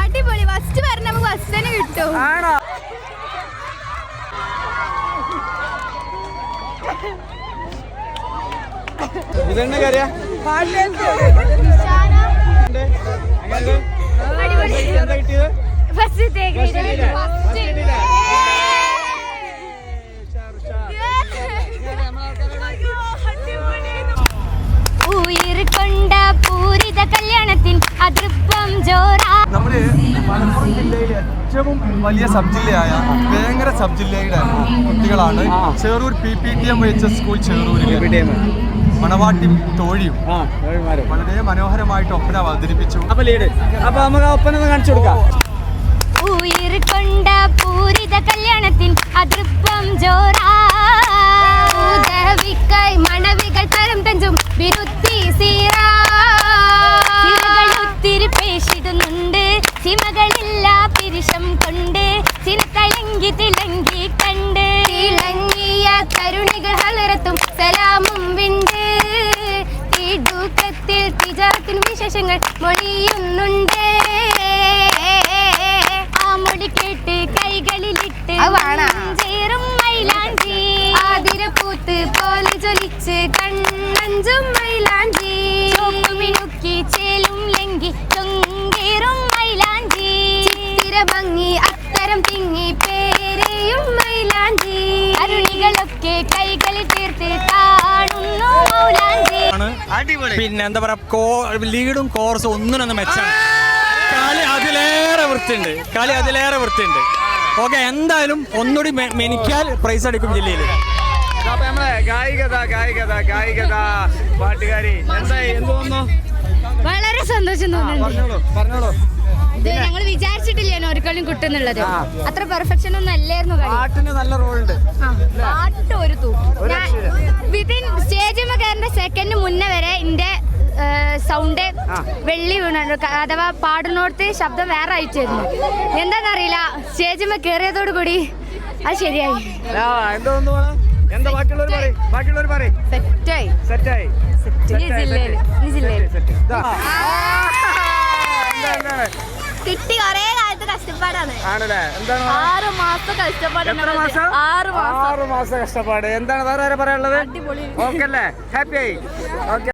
അടിപൊളി. ഫസ്റ്റ് പറഞ്ഞ നമുക്ക് ഫസ്റ്റ് തന്നെ കിട്ടും. ആണോ? ഇതെന്നെ കാര്യ എന്താ കിട്ടിയത്? ഉയർക്കൊണ്ട പൂരിത കല്യാണത്തിൻ അതൃപ്പം ജോറാ. നമ്മള് മലപ്പുറം ജില്ലയിലെ ഏറ്റവും വലിയ സബ് ജില്ലയായ വേങ്ങര സബ് ജില്ലയുടെ കുട്ടികളാണ് ചെറൂർ PPTM സ്കൂൾ ചെറൂരിലെ മണവാട്ടി തോഴിയും വളരെ മനോഹരമായിട്ട് ഒപ്പന അവതരിപ്പിച്ചു. അപ്പൊ നമുക്ക് ഒപ്പന കാണിച്ചു കൊടുക്കാം. ഉയർക്കൊണ്ട പൂരിത കല്യാണത്തിൻ അതൃപ്പം ജോറാ. മണവികൾ തരം തഞ്ചും വിരുത്തി സീറാ. ഒത്തിരി പേശിടുന്നുണ്ട് സിമകളില്ല പിരിശം കൊണ്ട് സിനത്തളങ്കി തിളങ്ങി കണ്ട് തിളങ്ങിയ തരുണികൾ ഹലറത്തും സലാമും വിണ്ട്. തിടുക്കത്തിൽ തിജാറത്തിന് വിശേഷങ്ങൾ മൊഴിയുന്നുണ്ട്. ആ മൊഴി കേട്ട് കൈകളിലിട്ട് ചേറും മൈലാഞ്ചി. ആതിരപ്പൂത്ത് പോലെ ജ്വലിച്ച് കണ്ണഞ്ചും മൈലാഞ്ചി. മിനുക്കി ചേലും ലങ്കി ചൊങ്കേറും മൈലാഞ്ചി. ചിത്തിര ഭംഗി അത്തരം തിങ്ങി പേരെയും മൈലാഞ്ചി. അരുണികളൊക്കെ കൈകളിൽ തീർത്ത് കാണുന്നു മൗലാഞ്ചി. പിന്നെ എന്താ പറയാ, ലീഡും കോറസും ഒന്നിനൊന്ന് മെച്ചാണ്. കളി അതിലേറെ വൃത്തിയുണ്ട്. ഓക്കെ, എന്തായാലും ഒന്നുകൂടി മെനിക്കാൽ പ്രൈസ് അടിക്കും ജില്ലയിൽ. പാട്ടുകാരി എന്ത് തോന്നുന്നു? വളരെ സന്തോഷം തോന്നുന്നു. പറഞ്ഞോളൂ. ഞങ്ങൾ വിചാരിച്ചിട്ടില്ല ഒരിക്കലും കിട്ടുന്നുള്ളത്. അത്ര പെർഫെക്ഷൻ ഒന്നും അല്ലായിരുന്നു. പാട്ടിന് നല്ല റോളുണ്ട്. പാട്ട് ഒരു വിതിൻ സ്റ്റേജിൽ കയറുന്ന സെക്കൻഡ് മുന്നേ വരെ എന്റെ സൗണ്ട് വെള്ളി വീണു. അഥവാ പാടുന്നോടത്ത് ശബ്ദം വേറെ അയച്ചിരുന്നു. എന്താന്നറിയില്ല, സ്റ്റേജിൽ കയറിയതോടു കൂടി അത് ശരിയായി. എന്താ ബാക്കിയുള്ളവർ പറയും? സെറ്റായി. കിട്ടി. കൊറേ കാലത്ത് കഷ്ടപ്പാടാണ്. ആണല്ലേ? എന്താണ്? 6 മാസം കഷ്ടപ്പാട്. 6 മാസം കഷ്ടപ്പാട്. എന്താണ് വേറെ പറയാനുള്ളത്? ഓക്കെ അല്ലേ? ഹാപ്പി ആയി? ഓക്കെ.